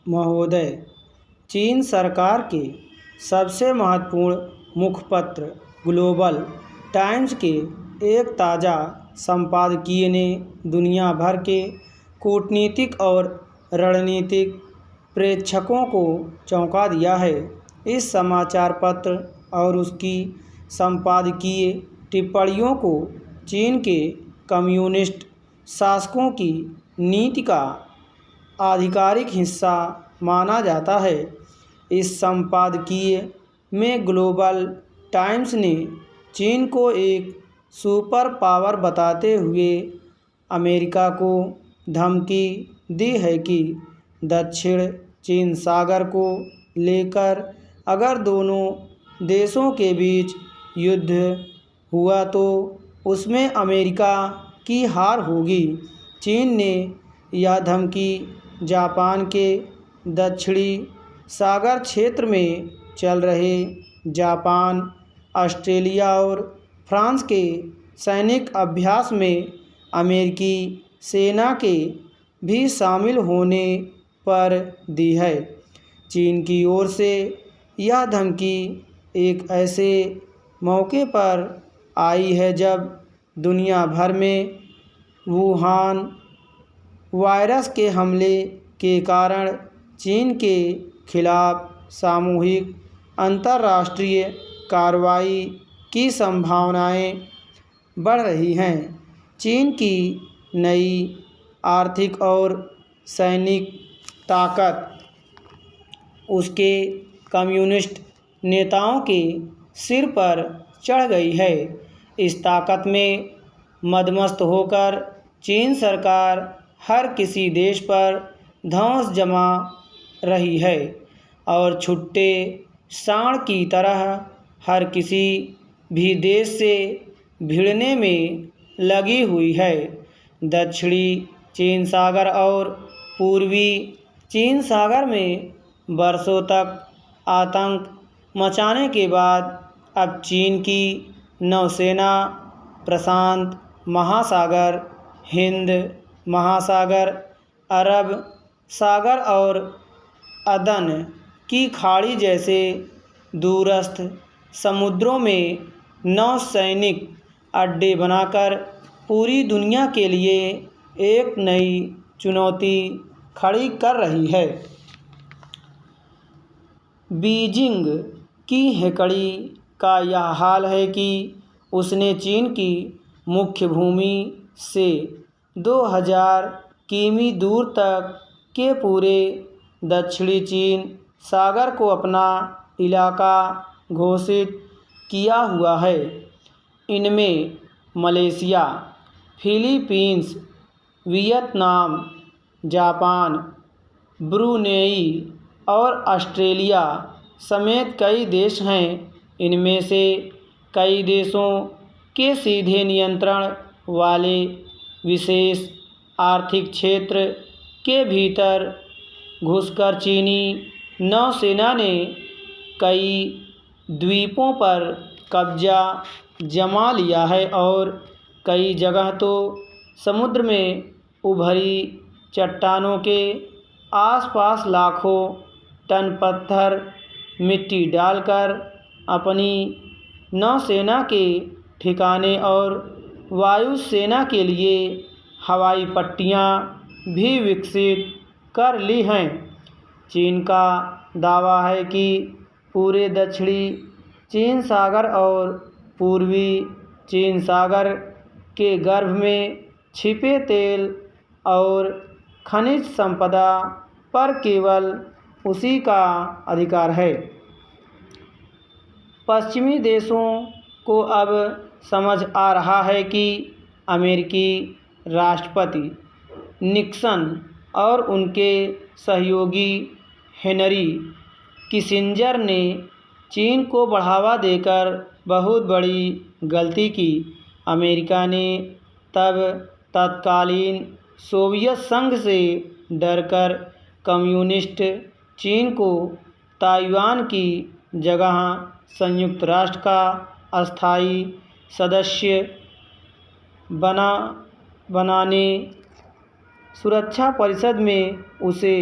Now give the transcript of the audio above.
महोदय, चीन सरकार के सबसे महत्वपूर्ण मुखपत्र ग्लोबल टाइम्स के एक ताज़ा संपादकीय ने दुनिया भर के कूटनीतिक और रणनीतिक प्रेक्षकों को चौंका दिया है। इस समाचार पत्र और उसकी संपादकीय टिप्पणियों को चीन के कम्युनिस्ट शासकों की नीति का आधिकारिक हिस्सा माना जाता है। इस संपादकीय में ग्लोबल टाइम्स ने चीन को एक सुपर पावर बताते हुए अमेरिका को धमकी दी है कि दक्षिण चीन सागर को लेकर अगर दोनों देशों के बीच युद्ध हुआ तो उसमें अमेरिका की हार होगी। चीन ने यह धमकी जापान के दक्षिणी सागर क्षेत्र में चल रहे जापान, ऑस्ट्रेलिया और फ्रांस के सैनिक अभ्यास में अमेरिकी सेना के भी शामिल होने पर दी है। चीन की ओर से यह धमकी एक ऐसे मौके पर आई है जब दुनिया भर में वुहान वायरस के हमले के कारण चीन के खिलाफ सामूहिक अंतर्राष्ट्रीय कार्रवाई की संभावनाएं बढ़ रही हैं। चीन की नई आर्थिक और सैनिक ताकत उसके कम्युनिस्ट नेताओं के सिर पर चढ़ गई है। इस ताकत में मदमस्त होकर चीन सरकार हर किसी देश पर धौंस जमा रही है और छुट्टे सांड की तरह हर किसी भी देश से भिड़ने में लगी हुई है। दक्षिणी चीन सागर और पूर्वी चीन सागर में वर्षों तक आतंक मचाने के बाद अब चीन की नौसेना प्रशांत महासागर, हिंद महासागर, अरब सागर और अदन की खाड़ी जैसे दूरस्थ समुद्रों में नौसैनिक अड्डे बनाकर पूरी दुनिया के लिए एक नई चुनौती खड़ी कर रही है। बीजिंग की हेकड़ी का यह हाल है कि उसने चीन की मुख्य भूमि से 2000 किमी दूर तक के पूरे दक्षिणी चीन सागर को अपना इलाका घोषित किया हुआ है। इनमें Malaysia, Philippines, Vietnam, Japan, Brunei और ऑस्ट्रेलिया समेत कई देश हैं। इनमें से कई देशों के सीधे नियंत्रण वाले विशेष आर्थिक क्षेत्र के भीतर घुसकर चीनी नौसेना ने कई द्वीपों पर कब्जा जमा लिया है और कई जगह तो समुद्र में उभरी चट्टानों के आसपास लाखों टन पत्थर मिट्टी डालकर अपनी नौसेना के ठिकाने और वायुसेना के लिए हवाई पट्टियाँ भी विकसित कर ली हैं। चीन का दावा है कि पूरे दक्षिणी चीन सागर और पूर्वी चीन सागर के गर्भ में छिपे तेल और खनिज संपदा पर केवल उसी का अधिकार है। पश्चिमी देशों को अब समझ आ रहा है कि अमेरिकी राष्ट्रपति निक्सन और उनके सहयोगी हेनरी किसिंजर ने चीन को बढ़ावा देकर बहुत बड़ी गलती की। अमेरिका ने तब तत्कालीन सोवियत संघ से डरकर कम्युनिस्ट चीन को ताइवान की जगह संयुक्त राष्ट्र का अस्थायी सदस्य बनाने सुरक्षा परिषद में उसे